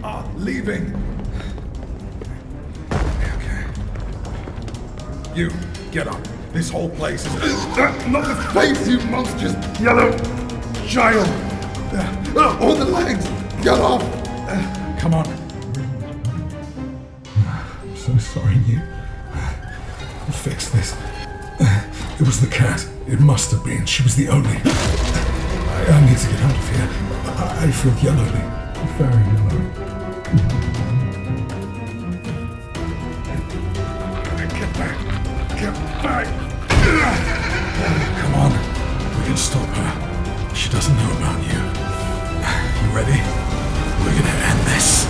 are leaving. Okay. You, get up. This whole place is... Not the face, you monstrous yellow child! On the legs! Get off! Come on. I'm so sorry, you. I'll fix this. It was the cat. It must have been. She was the only... I need to get out of here. I feel yellowly. Very yellow. Get back! Get back! Come on. We can stop her. She doesn't know about you. You ready? We're gonna end this.